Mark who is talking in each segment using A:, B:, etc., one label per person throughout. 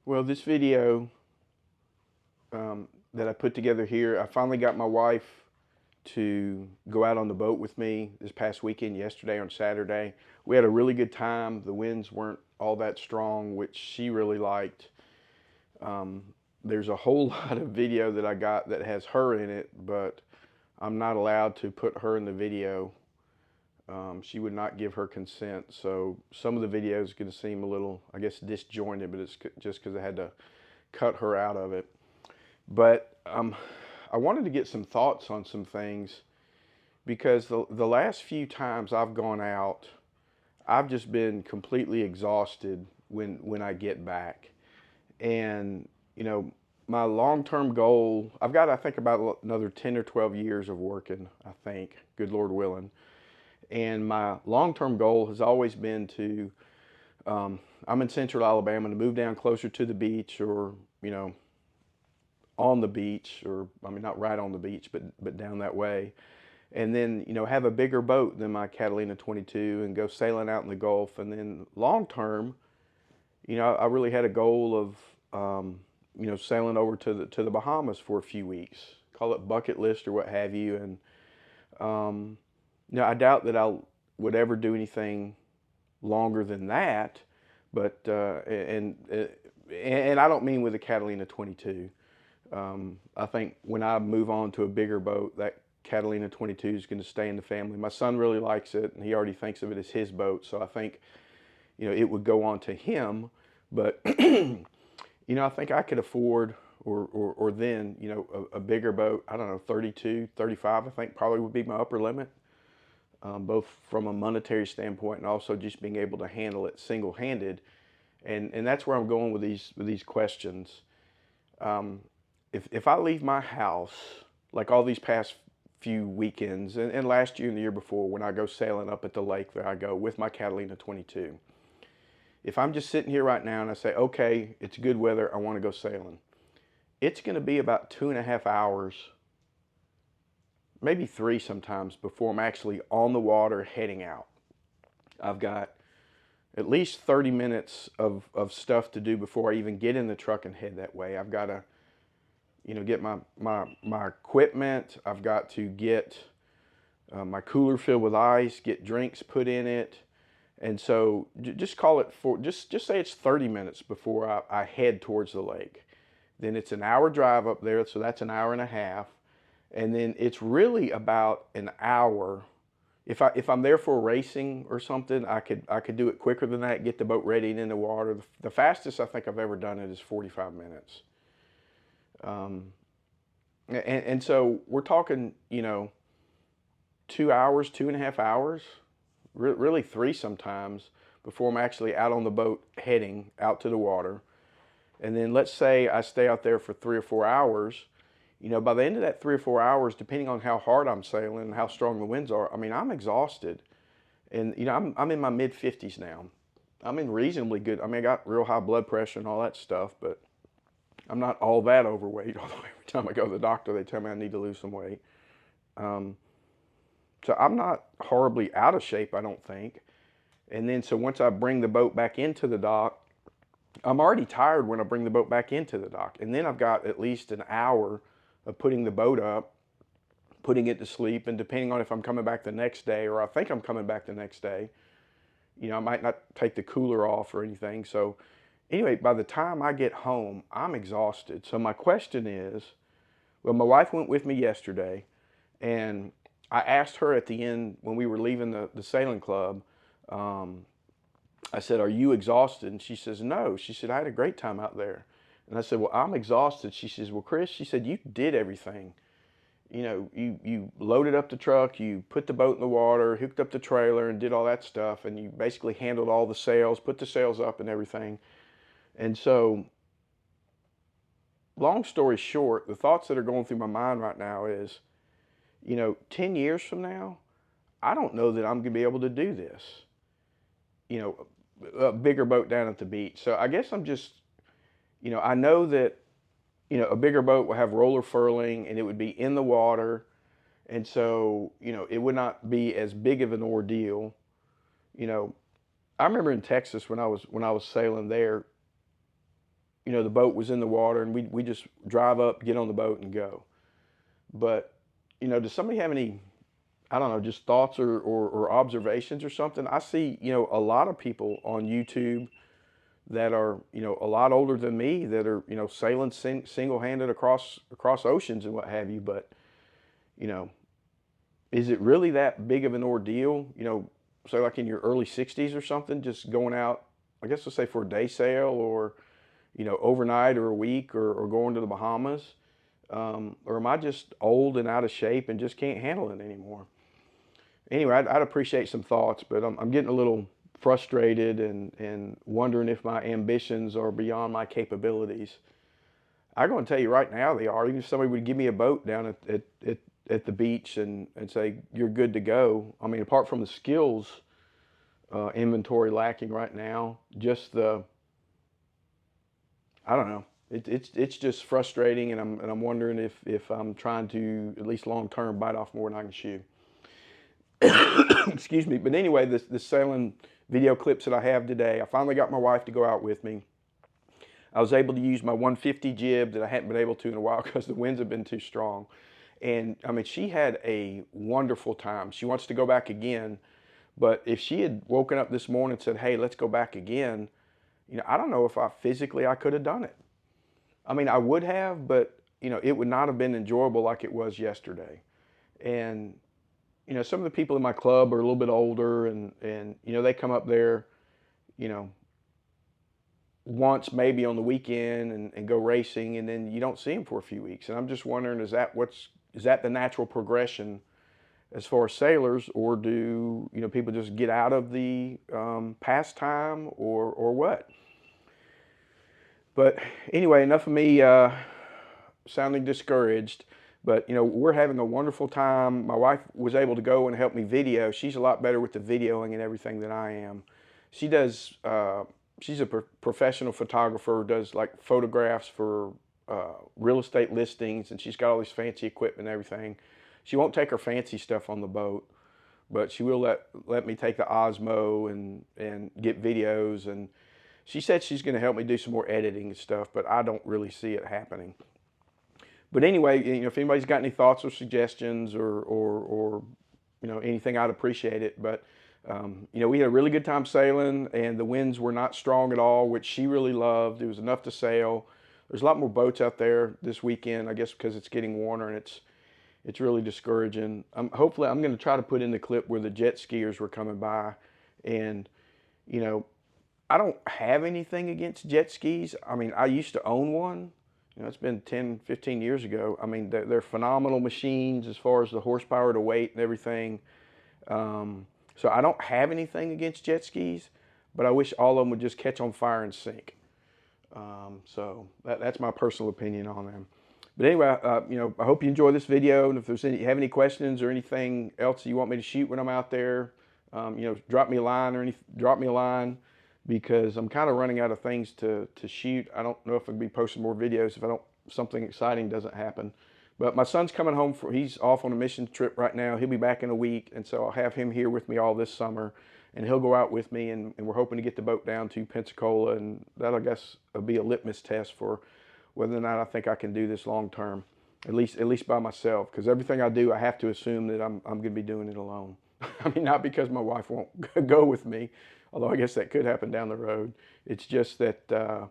A: Well, this video that I put together here, I finally got my wife to go out on the boat with me this past weekend, yesterday on Saturday. We had a really good time. The winds weren't all that strong, which she really liked. Um, there's a whole lot of video that I got that has her in it, but I'm not allowed to put her in the video. She would not give her consent, so some of the video is going to seem a little, I guess, disjointed, but it's just because I had to cut her out of it. But I wanted to get some thoughts on some things because the last few times I've gone out, I've just been completely exhausted when I get back. And, you know, my long-term goal, I've got, I think, about another 10 or 12 years of working, I think, good Lord willing. And my long-term goal has always been to, I'm in central Alabama, to move down closer to the beach or, on the beach, or I mean, not right on the beach, but down that way. And then, have a bigger boat than my Catalina 22 and go sailing out in the Gulf. And then long term, I really had a goal of, sailing over to the Bahamas for a few weeks. Call it bucket list or what have you. And, I doubt that I would ever do anything longer than that. But, and I don't mean with the Catalina 22. I think when I move on to a bigger boat, that Catalina 22 is going to stay in the family. My son really likes it, and he already thinks of it as his boat. So I think, it would go on to him. But, I think I could afford, or then, a bigger boat. I don't know, 32, 35, I think probably would be my upper limit, both from a monetary standpoint and also just being able to handle it single-handed. And that's where I'm going with these questions. If I leave my house, like all these past few weekends, and last year and the year before, when I go sailing up at the lake, there I go with my Catalina 22. If I'm just sitting here right now and I say, okay, it's good weather, I want to go sailing, it's going to be about 2.5 hours, maybe 3 sometimes, before I'm actually on the water heading out. I've got at least 30 minutes of stuff to do before I even get in the truck and head that way. I've got to get my equipment. I've got to get my cooler filled with ice, get drinks put in it. And so just call it just say it's 30 minutes before I head towards the lake. Then it's an hour drive up there, so that's an hour and a half. And then it's really about an hour. If I'm there for racing or something, I could do it quicker than that, get the boat ready and in the water. The fastest I think I've ever done it is 45 minutes. And so we're talking, 2 hours, 2.5 hours, really 3 sometimes, before I'm actually out on the boat heading out to the water. And then let's say I stay out there for 3 or 4 hours. By the end of that 3 or 4 hours, depending on how hard I'm sailing and how strong the winds are, I mean, I'm exhausted. And, I'm in my mid-50s now. I'm in reasonably good, I mean, I got real high blood pressure and all that stuff, but I'm not all that overweight, although every time I go to the doctor, they tell me I need to lose some weight. So I'm not horribly out of shape, I don't think. And then, so once I bring the boat back into the dock, I'm already tired when I bring the boat back into the dock. And then I've got at least an hour of putting the boat up, putting it to sleep, and depending on if I'm coming back the next day, or I think I'm coming back the next day, I might not take the cooler off or anything. So anyway, by the time I get home, I'm exhausted. So my question is, well, my wife went with me yesterday, and I asked her at the end when we were leaving the sailing club, I said, are you exhausted? And she says, no. She said, I had a great time out there. And I said, well, I'm exhausted. She says, well, Chris, she said, you did everything. You loaded up the truck, you put the boat in the water, hooked up the trailer, and did all that stuff. And you basically handled all the sails, put the sails up and everything. And so, long story short, the thoughts that are going through my mind right now is, 10 years from now, I don't know that I'm going to be able to do this. A bigger boat down at the beach. So I guess I'm just, I know that, a bigger boat will have roller furling and it would be in the water. And so, it would not be as big of an ordeal. I remember in Texas when I was sailing there, the boat was in the water, and we just drive up, get on the boat, and go. But does somebody have any, I don't know, just thoughts or observations or something? I see a lot of people on YouTube that are a lot older than me that are sailing single-handed across oceans and what have you. But is it really that big of an ordeal? Say like in your early 60s or something, just going out, I guess let's say for a day sail, or overnight or a week, or going to the Bahamas, or am I just old and out of shape and just can't handle it anymore? Anyway, I'd appreciate some thoughts, but I'm getting a little frustrated and wondering if my ambitions are beyond my capabilities. I'm going to tell you right now they are. Even if somebody would give me a boat down at the beach and say, you're good to go. I mean, apart from the skills inventory lacking right now, just I don't know. It's just frustrating, and I'm wondering if I'm trying to, at least long term, bite off more than I can chew. Excuse me. But anyway, the sailing video clips that I have today, I finally got my wife to go out with me. I was able to use my 150 jib that I hadn't been able to in a while because the winds have been too strong. And I mean, she had a wonderful time. She wants to go back again. But if she had woken up this morning and said, hey, let's go back again, I don't know if physically I could have done it. I mean, I would have, but it would not have been enjoyable like it was yesterday. And some of the people in my club are a little bit older, and they come up there, once maybe on the weekend and go racing, and then you don't see them for a few weeks. And I'm just wondering, is that the natural progression as far as sailors, or do people just get out of the pastime, or what? But anyway, enough of me sounding discouraged. But we're having a wonderful time. My wife was able to go and help me video. She's a lot better with the videoing and everything than I am. She does. She's a professional photographer. Does like photographs for real estate listings, and she's got all this fancy equipment and everything. She won't take her fancy stuff on the boat, but she will let me take the Osmo and get videos. And she said she's going to help me do some more editing and stuff, but I don't really see it happening. But anyway, if anybody's got any thoughts or suggestions or anything, I'd appreciate it. But we had a really good time sailing, and the winds were not strong at all, which she really loved. It was enough to sail. There's a lot more boats out there this weekend, I guess, because it's getting warmer, and it's really discouraging. Hopefully, I'm going to try to put in the clip where the jet skiers were coming by, and I don't have anything against jet skis. I mean, I used to own one. It's been 10, 15 years ago. I mean, they're phenomenal machines as far as the horsepower to weight and everything. So I don't have anything against jet skis, but I wish all of them would just catch on fire and sink. So that's my personal opinion on them. But anyway, I hope you enjoy this video. And if you have any questions or anything else you want me to shoot when I'm out there, drop me a line because I'm kind of running out of things to shoot. I don't know if I'll be posting more videos if something exciting doesn't happen. But my son's coming home he's off on a mission trip right now. He'll be back in a week, and so I'll have him here with me all this summer, and he'll go out with me, and we're hoping to get the boat down to Pensacola, and that, I guess, will be a litmus test for whether or not I think I can do this long term, at least by myself, because everything I do, I have to assume that I'm going to be doing it alone. I mean, not because my wife won't go with me, although I guess that could happen down the road. It's just that,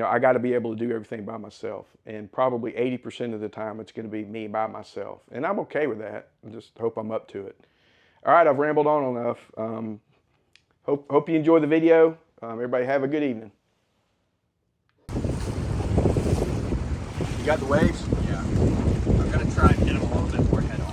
A: I got to be able to do everything by myself. And probably 80% of the time, it's going to be me by myself. And I'm okay with that. I just hope I'm up to it. All right, I've rambled on enough. Hope you enjoy the video. Everybody have a good evening. You got the waves?
B: Yeah. I'm going to try and get them a little bit more head on.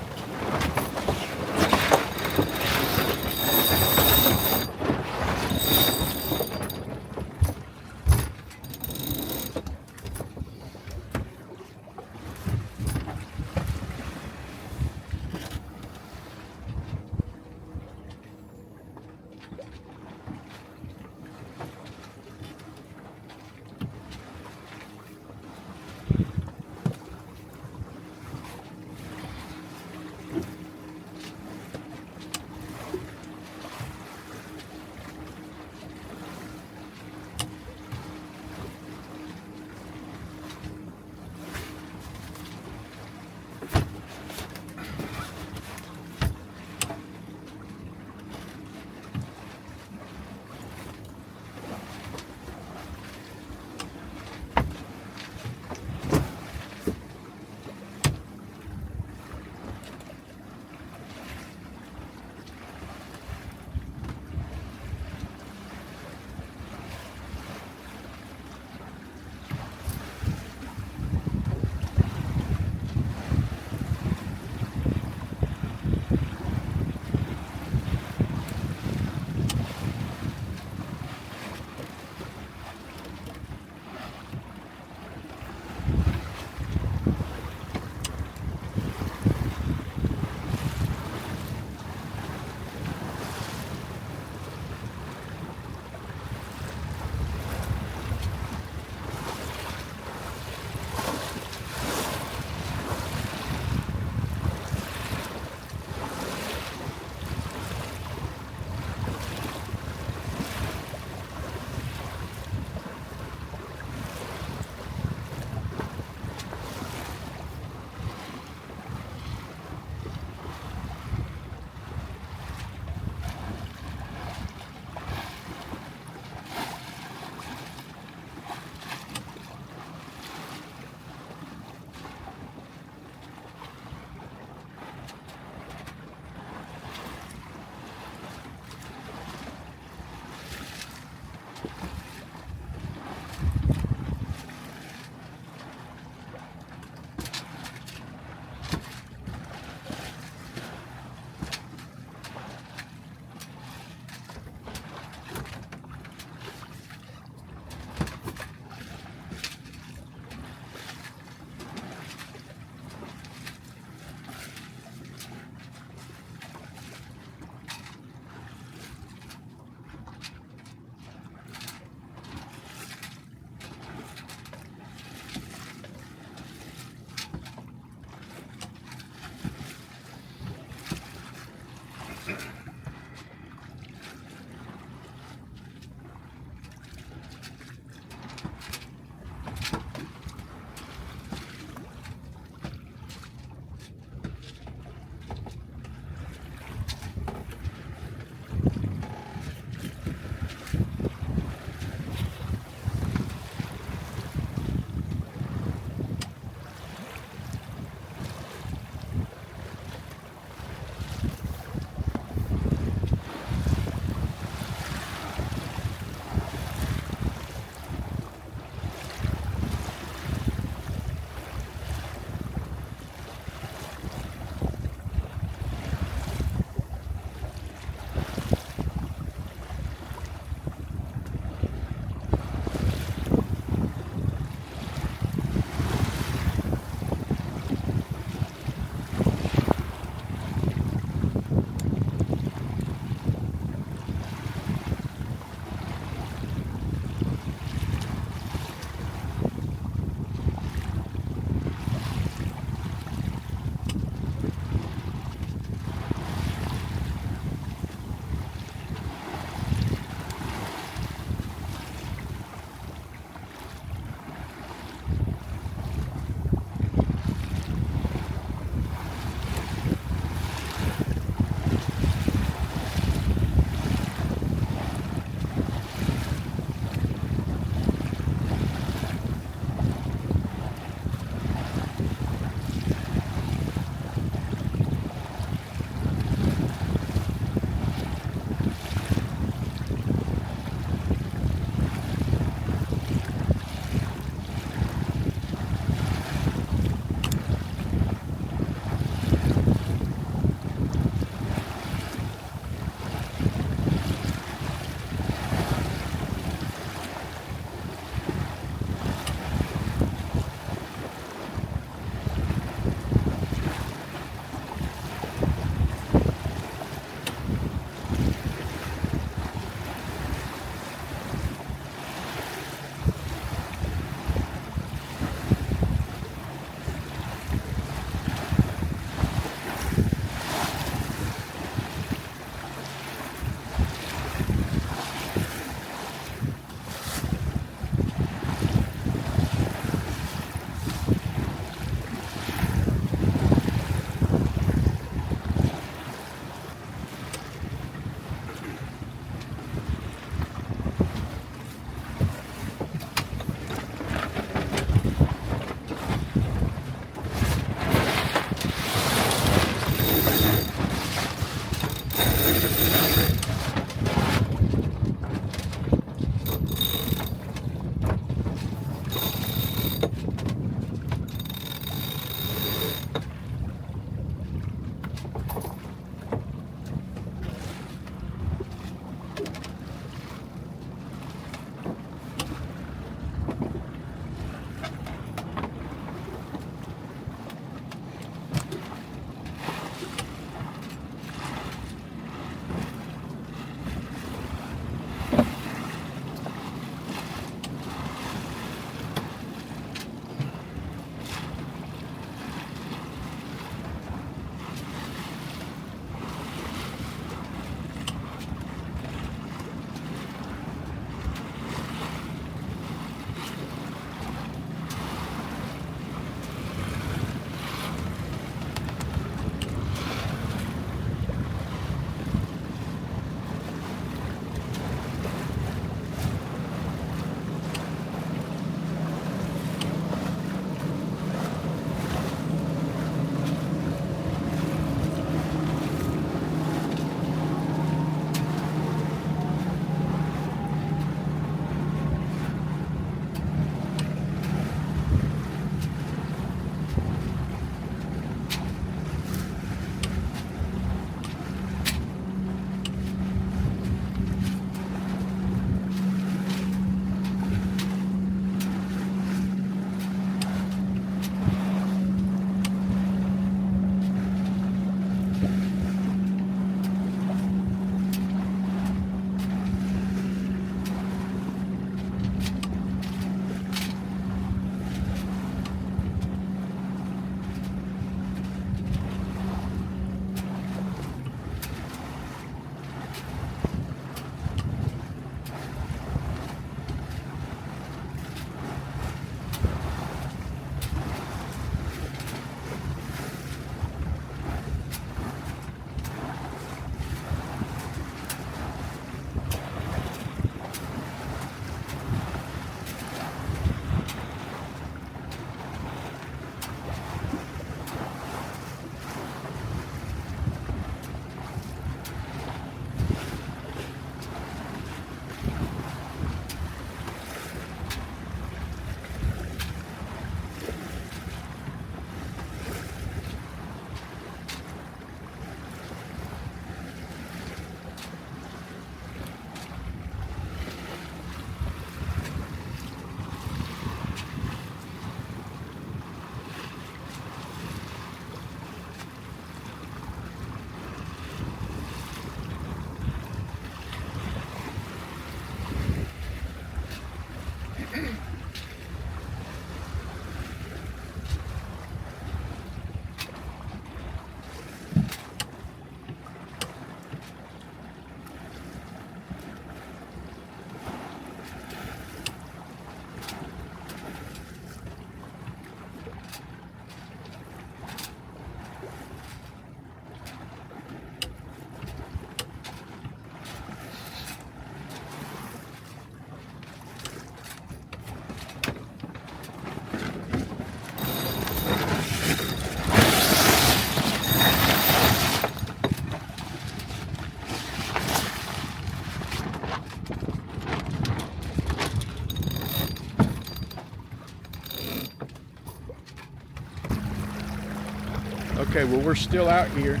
A: well, we're still out here.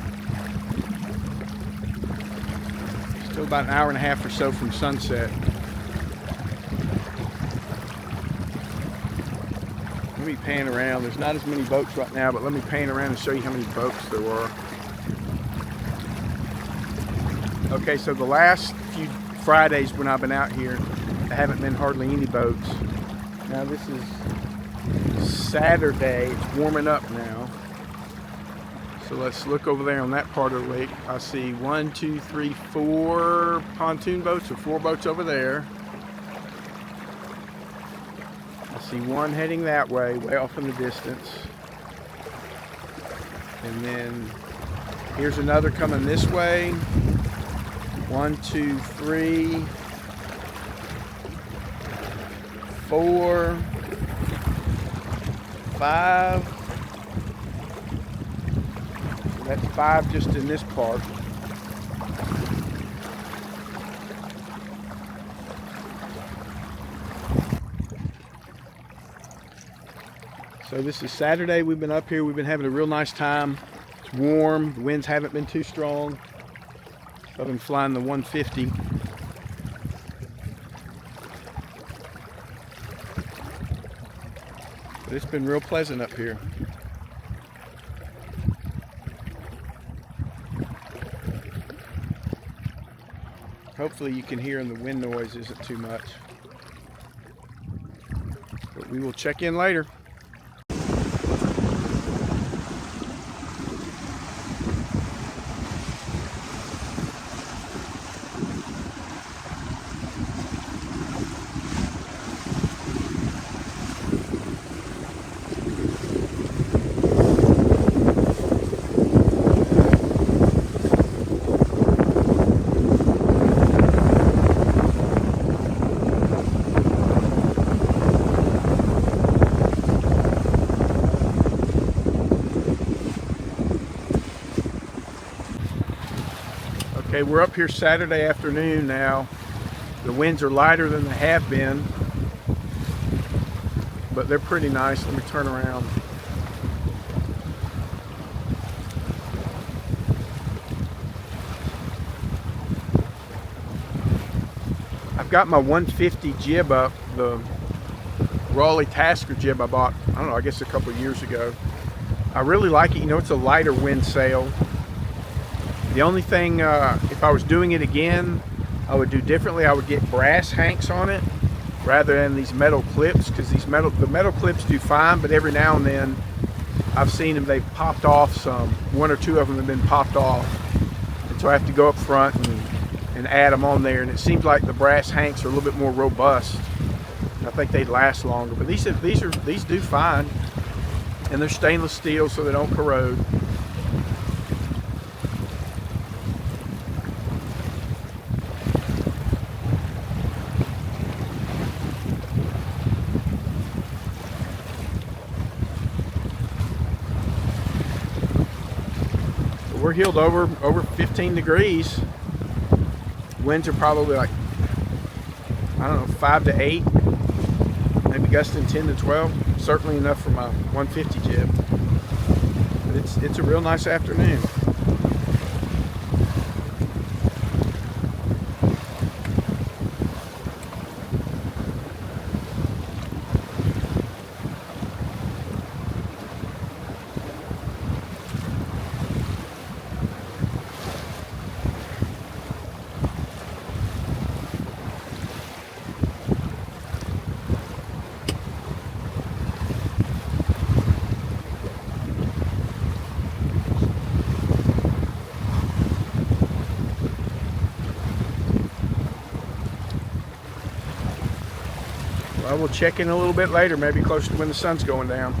A: Still about an hour and a half or so from sunset. Let me pan around. There's not as many boats right now, but let me pan around and show you how many boats there were. Okay, so the last few Fridays when I've been out here, there haven't been hardly any boats. Now this is Saturday. It's warming up now. So let's look over there on that part of the lake. I see 1, 2, 3, 4 pontoon boats, or 4 boats over there. I see one heading that way off in the distance. And then here's another coming this way. 1, 2, 3, 4, 5. So that's 5 just in this part. So this is Saturday. We've been up here. We've been having a real nice time. It's warm. The winds haven't been too strong. I've been flying the 150. But it's been real pleasant up here. Hopefully you can hear and the wind noise isn't too much. But we will check in later. Okay, we're up here Saturday afternoon now. The winds are lighter than they have been, but they're pretty nice. Let me turn around. I've got my 150 jib up, the Raleigh Tasker jib I bought, I don't know, I guess a couple of years ago. I really like it. You know, it's a lighter wind sail. The only thing, if I was doing it again, I would do differently. I would get brass hanks on it rather than these metal clips, because the metal clips do fine, but every now and then I've seen them, they've popped off some. 1 or 2 of them have been popped off. And so I have to go up front and add them on there. And it seems like the brass hanks are a little bit more robust. I think they'd last longer, but these do fine. And they're stainless steel, so they don't corrode. We're heeled over 15 degrees. Winds are probably like, I don't know, 5 to 8, maybe gusting 10 to 12. Certainly enough for my 150 jib. But it's a real nice afternoon. Well, we'll check in a little bit later, maybe close to when the sun's going down.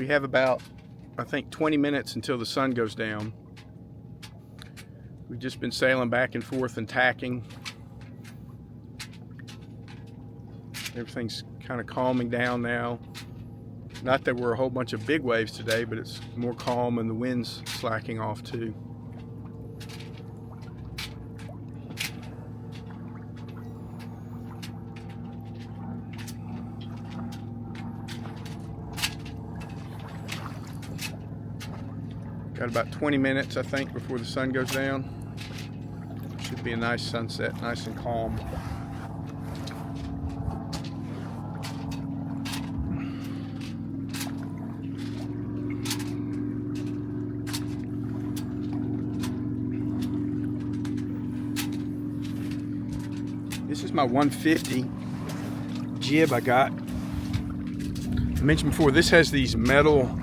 A: We have about, I think, 20 minutes until the sun goes down. We've just been sailing back and forth and tacking. Everything's kind of calming down now. Not that we're a whole bunch of big waves today, but it's more calm and the wind's slacking off too. Got about 20 minutes, I think, before the sun goes down. Should be a nice sunset, nice and calm. This is my 150 jib I got. I mentioned before, this has these metal,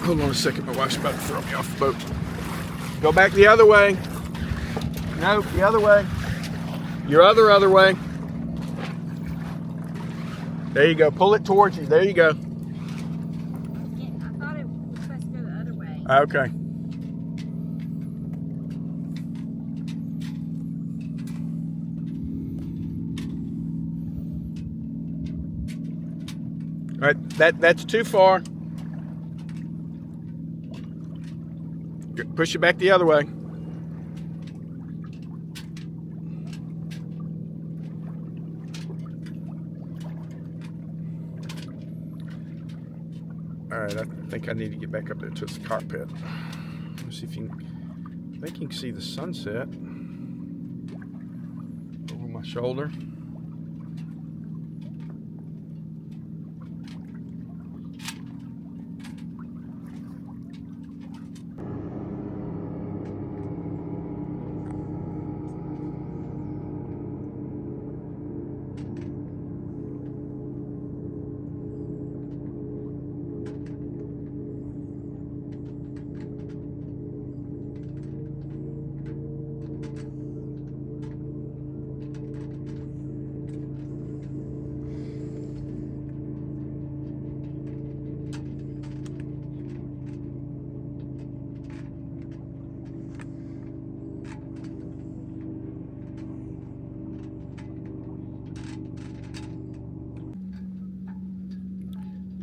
A: hold on a second, my wife's about to throw me off the boat. Go back the other way. No, the other way. Your other way. There you go, pull it towards you, there you go.
C: Yeah, I thought it was supposed to go the other way.
A: Okay. All right, that's too far. Push it back the other way. All right, I think I need to get back up there to the cockpit. Let's see if you can, I think you can see the sunset over my shoulder.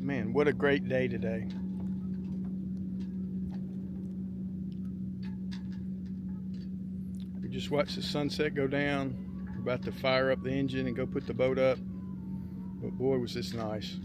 A: Man, what a great day today. We just watched the sunset go down. We're about to fire up the engine and go put the boat up. But boy, was this nice.